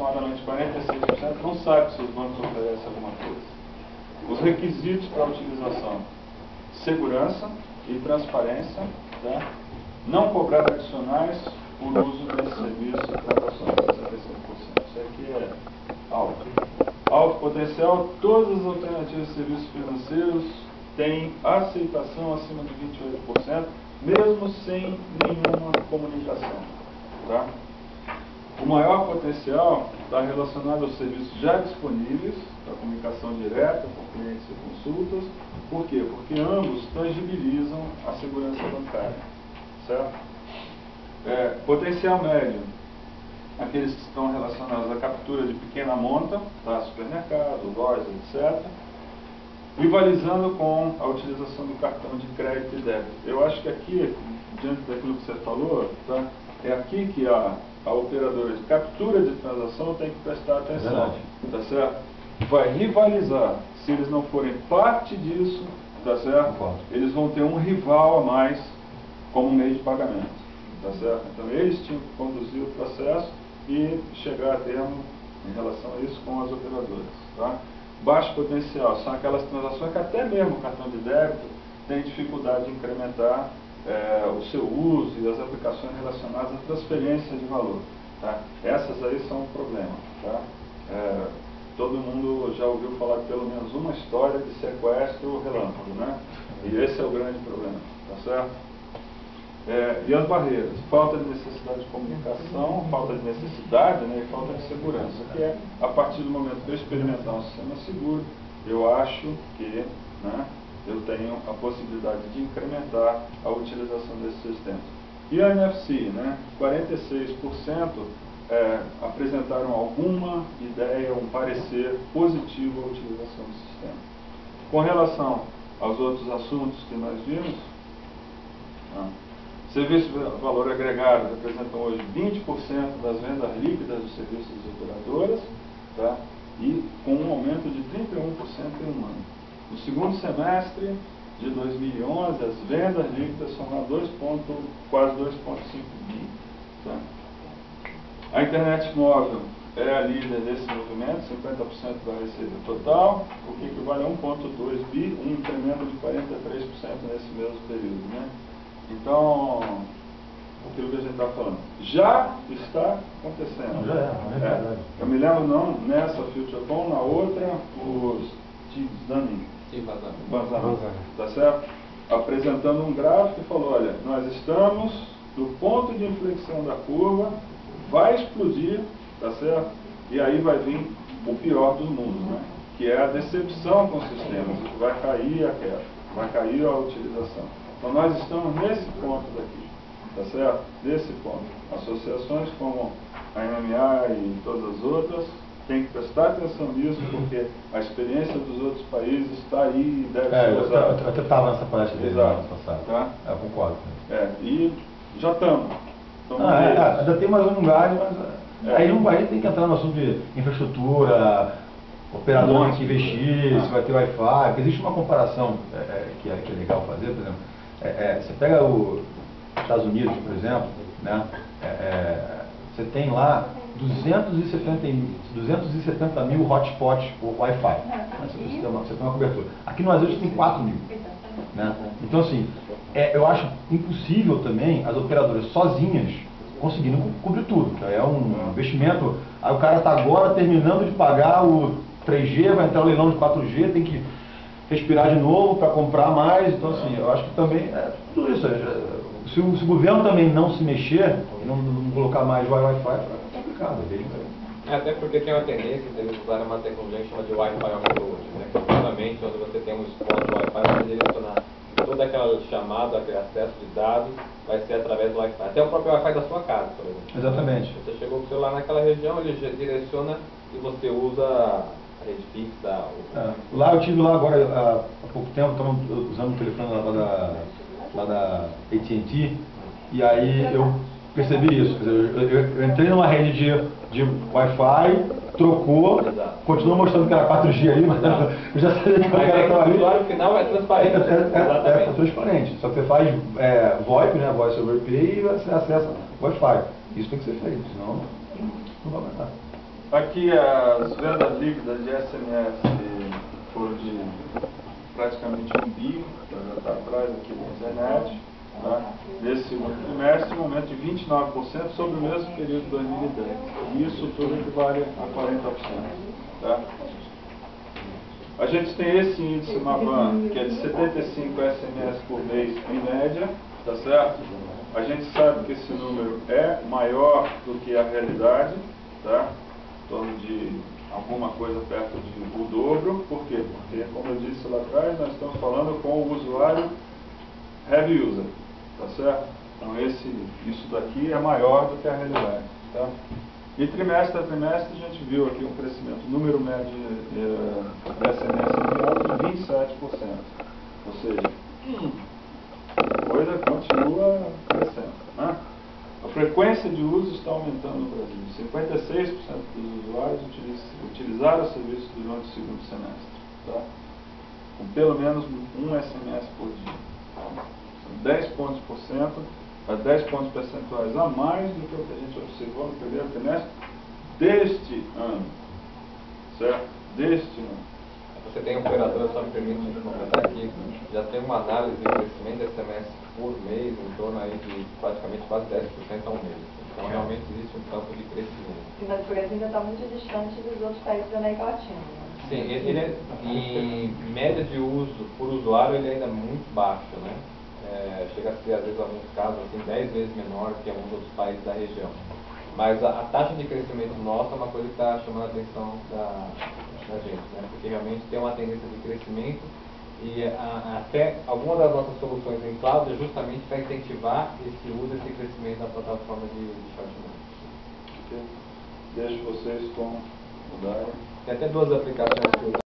aproximadamente 46%, não sabe se os bancos oferecem alguma coisa. Os requisitos para a utilização: segurança e transparência, tá? Não cobrar adicionais por uso desse serviço de transações, 65%. Isso aqui é alto. Alto potencial: todas as alternativas de serviços financeiros têm aceitação acima de 28%, mesmo sem nenhuma comunicação. Tá? O maior potencial está relacionado aos serviços já disponíveis, para comunicação direta com clientes e consultas. Por quê? Porque ambos tangibilizam a segurança bancária. Certo? Potencial médio: aqueles que estão relacionados à captura de pequena monta, tá? Supermercado, lojas, etc., rivalizando com a utilização do cartão de crédito e débito. Eu acho que aqui, diante daquilo que você falou, tá? É aqui que a operadora de captura de transação tem que prestar atenção. Tá certo? Vai rivalizar. Se eles não forem parte disso, tá certo? Eles vão ter um rival a mais como meio de pagamento. Tá certo? Então eles tinham que conduzir o processo e chegar a termo em relação a isso com as operadoras. Tá? Baixo potencial são aquelas transações que até mesmo o cartão de débito tem dificuldade de incrementar o seu uso e as aplicações relacionadas à transferência de valor. Tá? Essas aí são um problema. Tá? Todo mundo já ouviu falar de pelo menos uma história de sequestro relâmpago, né? E esse é o grande problema. Tá certo? E as barreiras: falta de necessidade de comunicação, falta de necessidade, né, e falta de segurança, que é a partir do momento que eu experimentar um sistema seguro, eu acho que, né, eu tenho a possibilidade de incrementar a utilização desses sistemas. E a NFC, né, 46% apresentaram alguma ideia, um parecer positivo à utilização do sistema. Com relação aos outros assuntos que nós vimos, serviços de valor agregado representam hoje 20% das vendas líquidas dos serviços das operadoras, tá? E com um aumento de 31% em um ano. No segundo semestre de 2011, as vendas líquidas são lá quase 2,5 bi. Tá? A internet móvel é a líder desse movimento, 50% da receita total, o que equivale a 1,2 bi, um incremento de 43% nesse mesmo período. Né? Então, aquilo que a gente está falando já está acontecendo. Eu me lembro, não nessa FutureCon, na outra, os Steve Dunning, tá certo? Apresentando um gráfico e falou: olha, nós estamos no ponto de inflexão da curva, vai explodir, tá certo? E aí vai vir o pior dos mundos, né? Que é a decepção com os sistemas, vai cair a queda, vai cair a utilização. Então nós estamos nesse ponto daqui, tá certo? Nesse ponto. Associações como a MMA e todas as outras têm que prestar atenção nisso, porque a experiência dos outros países está aí e deve ser usada. Eu até estava nessa palestra dele ano passado. Tá? Eu concordo. E já estamos. Ainda tem mais um lugar, mas aí a gente tem que entrar no assunto de infraestrutura, operador tem que investir, se vai ter Wi-Fi, porque existe uma comparação que é legal fazer, por exemplo. Você pega os Estados Unidos, por exemplo, né? Você tem lá 270 mil hotspots por Wi-Fi. Você tem uma cobertura. Aqui no Brasil a gente tem 4 mil. Né? Então, assim, eu acho impossível também as operadoras sozinhas conseguirem cobrir tudo. É um investimento. Aí o cara está agora terminando de pagar o 3G, vai entrar o leilão de 4G, tem que respirar de novo para comprar mais. Então, assim, eu acho que também tudo isso. Se o governo também não se mexer e não colocar mais Wi-Fi, é complicado. Até porque tem uma tendência de eles usarem uma tecnologia que chama de Wi-Fi offload, né? Que é justamente onde você tem um spot Wi-Fi para direcionar toda aquela chamada, aquele acesso de dados, vai ser através do Wi-Fi. Até o próprio Wi-Fi da sua casa, por exemplo. Exatamente. Você chegou com o celular naquela região, ele direciona e você usa a rede fixa. Lá eu estive lá agora há pouco tempo, estava usando o telefone lá da AT&T, e aí eu percebi isso. Quer dizer, eu entrei numa rede de Wi-Fi, trocou, continuou mostrando que era 4G ali, mas eu já sabia que o cara estava ali. O final é transparente. É transparente. Só que você faz VoIP, né, Voice over IP, e você acessa Wi-Fi. Isso tem que ser feito, senão não vai aguentar. Aqui as vendas líquidas de SMS foram de praticamente 1 bi, já está atrás aqui da internet, tá? Nesse segundo trimestre, um aumento de 29% sobre o mesmo período de 2010. E isso tudo equivale a 40%. Tá? A gente tem esse índice Mavan, que é de 75 SMS por mês em média, tá certo? A gente sabe que esse número é maior do que a realidade, tá? Em torno de alguma coisa perto de o dobro. Por quê? Porque, como eu disse lá atrás, nós estamos falando com o usuário heavy user, tá certo? Então isso daqui é maior do que a realidade, tá? E trimestre a trimestre a gente viu aqui um crescimento, número médio de SMS enviado de 27%. Ou seja, a coisa continua crescendo, né? A frequência de uso está aumentando no Brasil. 56% dos usuários utilizaram o serviço durante o segundo semestre, tá? Com pelo menos um SMS por dia. São 10 pontos percentuais a mais do que o que a gente observou no primeiro trimestre deste ano, certo? Deste ano. Você tem operador, só me permite completar aqui, já tem uma análise de crescimento de SMS por mês, em torno aí de praticamente quase 10% ao mês. Então realmente existe um campo de crescimento. Mas o Brasil ainda está muito distante dos outros países da América Latina. Né? Sim, ele é, em média de uso por usuário, ele ainda é muito baixo, né? Chega a ser, às vezes, em alguns casos, assim, 10 vezes menor que alguns outros países da região. Mas a taxa de crescimento nossa é uma coisa que está chamando a atenção da gente, né? Porque realmente tem uma tendência de crescimento e até alguma das nossas soluções em cloud é justamente para incentivar esse uso, esse crescimento da plataforma de short notice. Deixo vocês com o Dario. Tem até duas aplicações que